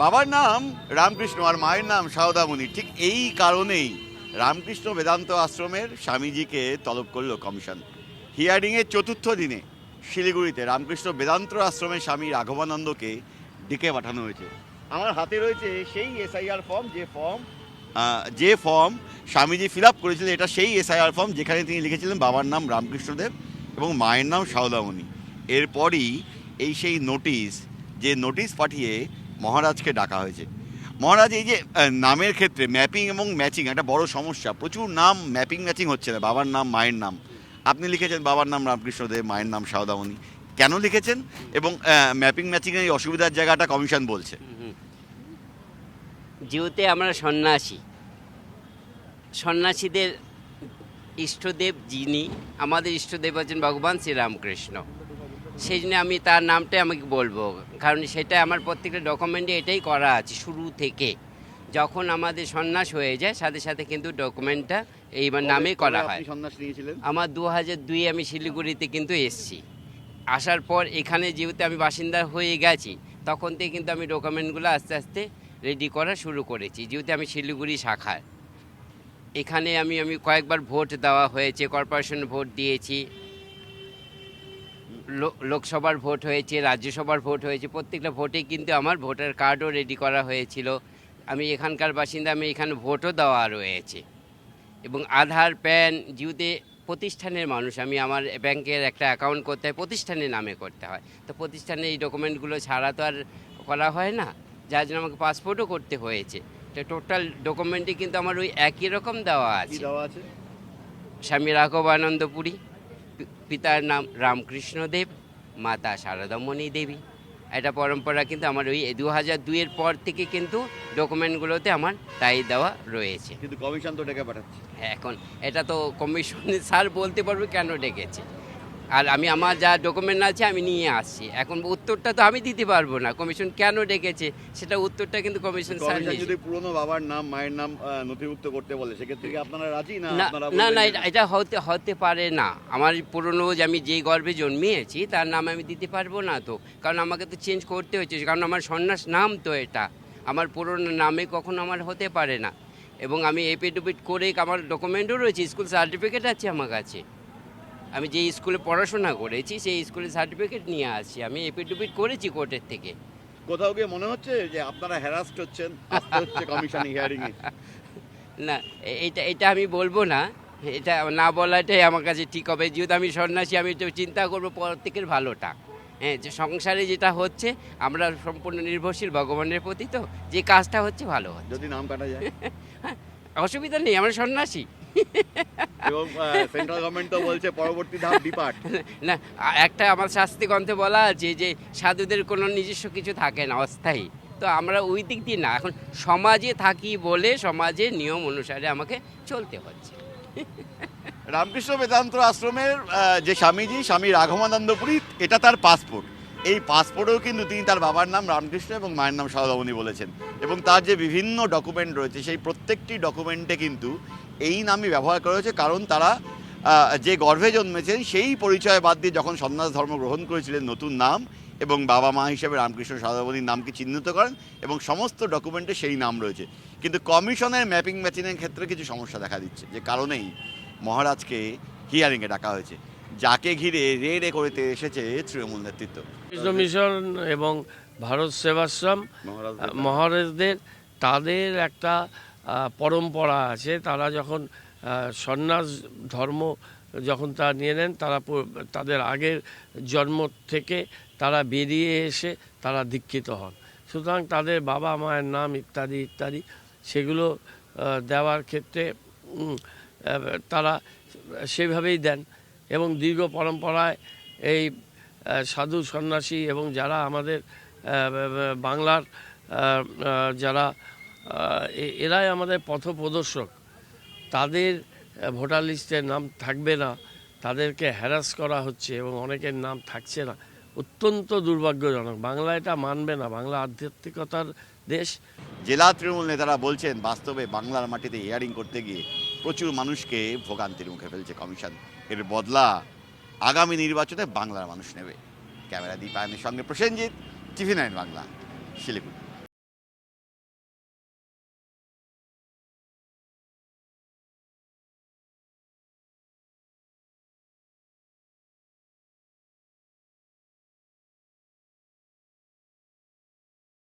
বাবার নাম রামকৃষ্ণ আর মায়ের নাম সারদামণি, ঠিক এই কারণেই রামকৃষ্ণ বেদান্ত আশ্রমের স্বামীজিকে তলব করল কমিশন। হিয়ারিংয়ের চতুর্থ দিনে শিলিগুড়িতে রামকৃষ্ণ বেদান্ত আশ্রমের স্বামী রাঘবানন্দকে ডেকে পাঠানো হয়েছে। আমার হাতে রয়েছে সেই এসআইআর ফর্ম, যে ফর্ম স্বামীজি ফিল আপ করেছিলেন। এটা সেই এসআইআর ফর্ম যেখানে তিনি লিখেছিলেন বাবার নাম রামকৃষ্ণদেব এবং মায়ের নাম সারদামণি। এরপরই এই সেই নোটিশ পাঠিয়ে মহারাজকে ডাকা হয়েছে। মহারাজ, এই যে নামের ক্ষেত্রে ম্যাপিং এবং ম্যাচিং একটা বড় সমস্যা, প্রচুর নাম ম্যাপিং ম্যাচিং হচ্ছে না, বাবার নাম মায়ের নাম। আপনি লিখেছেন বাবার নাম রামকৃষ্ণদেব, মায়ের নাম সারদামণি, কেন লিখেছেন এবং ম্যাপিং ম্যাচিংয়ের এই অসুবিধার জায়গাটা কমিশন বলছে? যেহেতু আমরা সন্ন্যাসীদের ইষ্টদেব যিনি, আমাদের ইষ্টদেব হচ্ছেন ভগবান শ্রীরামকৃষ্ণ, সেই জন্য আমি তার নামটাই আমাকে বলবো, কারণ সেটা আমার প্রত্যেকটা ডকুমেন্টে এটাই করা আছে শুরু থেকে। যখন আমাদের সন্ন্যাস হয়ে যায় সাথে সাথে কিন্তু ডকুমেন্টটা এইবার নামে করা হয়। সন্ন্যাস নিয়েছিলেন? আমার 2002 আমি শিলিগুড়িতে কিন্তু এসছি। আসার পর এখানে যেহেতু আমি বাসিন্দা হয়ে গেছি, তখন থেকে কিন্তু আমি ডকুমেন্টগুলো আস্তে আস্তে রেডি করা শুরু করেছি। যেহেতু আমি শিলিগুড়ি শাখার, এখানে আমি কয়েকবার ভোট দেওয়া হয়েছে, কর্পোরেশন ভোট দিয়েছি, লোকসভার ভোট হয়েছে, রাজ্যসভার ভোট হয়েছে, প্রত্যেকটা ভোটে কিন্তু আমার ভোটার কার্ডও রেডি করা হয়েছিল। আমি এখানকার বাসিন্দা, আমি এখানে ভোটও দেওয়া রয়েছে। এবং আধার, প্যান, যেহেতু প্রতিষ্ঠানের মানুষ, আমি আমার ব্যাংকের একটা অ্যাকাউন্ট করতে হয়, প্রতিষ্ঠানের নামে করতে হয়, তো প্রতিষ্ঠানে এই ডকুমেন্টগুলো ছাড়া তো আর করা হয় না, যার জন্য আমাকে পাসপোর্টও করতে হয়েছে। তো টোটাল ডকুমেন্টে কিন্তু আমার ওই একই রকম দেওয়া আছে। স্বামী রাঘবানন্দ পুরী, পিতার নাম রামকৃষ্ণদেব, মাতা সারদামণি দেবী। এটা পরম্পরা কিন্তু আমার ওই 2002-এর পর থেকে কিন্তু ডকুমেন্টগুলোতে আমার তাই দেওয়া রয়েছে। কিন্তু কমিশন তো ডেকে পাঠাচ্ছে। হ্যাঁ, এখন এটা তো কমিশনে স্যার বলতে পারবে কেন ডেকেছে। আর আমি আমার যা ডকুমেন্ট আছে আমি নিয়ে আসছি। এখন উত্তরটা তো আমি দিতে পারবো না, কমিশন কেন ডেকেছে সেটা উত্তরটা কিন্তু কমিশন স্যার নিয়ে। যদি পুরনো বাবার নাম মায়ের নাম নথিভুক্ত করতে বলে, সেক্ষেত্রে কি আপনারা রাজি? না না, এটা হতে পারে না। আমার পুরনো আমি যেই গর্ভে জন্মিয়েছি তার নাম আমি দিতে পারবো না তো, কারণ আমাকে তো চেঞ্জ করতে হচ্ছে, কারণ আমার সন্ন্যাস নাম তো এটা, আমার পুরনো নামে কখনো আমার হতে পারে না। এবং আমি এফিডেভিট করে আমার ডকুমেন্টও রয়েছে, স্কুল সার্টিফিকেট আছে আমার কাছে। আমি যে স্কুলে পড়াশোনা করেছি সেই স্কুলের সার্টিফিকেট নিয়ে আসছি, আমি এফিডেভিট করেছি কোর্টের থেকে। কোথাও গিয়ে মনে হচ্ছে যে আপনারা হ্যারাস্ট হচ্ছেন কমিশন হিয়ারিং এ? না, এটা আমি বলবো না, এটা না বলাটাই আমার কাছে ঠিক হবে। যেহেতু আমি সন্ন্যাসী, আমি তো চিন্তা করবো প্রত্যেকের ভালোটা। হ্যাঁ, যে সংসারে যেটা হচ্ছে আমরা সম্পূর্ণ নির্ভরশীল ভগবানের প্রতি, তো যে কাজটা হচ্ছে ভালো হচ্ছে। যদি নাম কাটা যায় অসুবিধা নেই, আমরা সন্ন্যাসী। এবং সেন্ট্রাল গভর্নমেন্ট তো বলছে পরবর্তী ধাপ ডিপার্ট। না, একটা আমার শাস্তি গ্রন্থে বলা আছে যে সাধুদের কোনো নিজস্ব কিছু থাকে না, অস্থায়ী। তো আমরা ওই দিক দিয়ে না, এখন সমাজে থাকি বলে সমাজের নিয়ম অনুসারে আমাকে চলতে হচ্ছে। রামকৃষ্ণ বেদান্ত আশ্রমের যে স্বামী রাঘবানন্দ পুরী, এটা তার পাসপোর্ট। এই পাসপোর্টেও কিন্তু তিনি তার বাবার নাম রামকৃষ্ণ এবং মায়ের নাম সারদামণি বলেছেন। এবং তার যে বিভিন্ন ডকুমেন্ট রয়েছে সেই প্রত্যেকটি ডকুমেন্টে কিন্তু এই নামই ব্যবহার করা হয়েছে, কারণ তারা যে গর্ভে জন্মেছেন সেই পরিচয় বাদ দিয়ে যখন সন্ন্যাস ধর্ম গ্রহণ করেছিলেন নতুন নাম এবং বাবা মা হিসেবে রামকৃষ্ণ সারদামণির নামকে চিহ্নিত করেন এবং সমস্ত ডকুমেন্টে সেই নাম রয়েছে। কিন্তু কমিশনের ম্যাপিং ম্যাচিংয়ের ক্ষেত্রে কিছু সমস্যা দেখা দিচ্ছে, যে কারণেই মহারাজকে হিয়ারিংয়ে ডাকা হয়েছে, যাকে ঘিরে রে রে করতে এসেছে তৃণমূল নেতৃত্ব। কৃষ্ণ মিশন এবং ভারত সেবাশ্রম মহারাজদের তাদের একটা পরম্পরা আছে। তারা যখন সন্ন্যাস ধর্ম যখন তারা নিয়ে নেন, তারা তাদের আগের জন্ম থেকে তারা বেরিয়ে এসে তারা দীক্ষিত হন। সুতরাং তাদের বাবা মায়ের নাম ইত্যাদি ইত্যাদি সেগুলো দেওয়ার ক্ষেত্রে তারা সেভাবেই দেন। এবং দীর্ঘ পরম্পরায় এই সাধু সন্ন্যাসী এবং যারা আমাদের বাংলার যারা এরাই আমাদের পথপ্রদর্শক, তাদের ভোটার লিস্টের নাম থাকবে না, তাদেরকে হ্যারাস করা হচ্ছে এবং অনেকের নাম থাকছে না। অত্যন্ত দুর্ভাগ্যজনক। বাংলা এটা মানবে না, বাংলা আধ্যাত্মিকতার দেশ। জেলা তৃণমূল নেতারা বলছেন বাস্তবে বাংলার মাটিতে হিয়ারিং করতে গিয়ে প্রচুর মানুষকে ভোগান্তির মুখে ফেলছে কমিশন। এর বদলা আগামী নির্বাচনে বাংলার মানুষ নেবে। ক্যামেরা দীপায়নের সঙ্গে প্রসেনজিৎ, TV9 বাংলা, শিলিগুড়ি।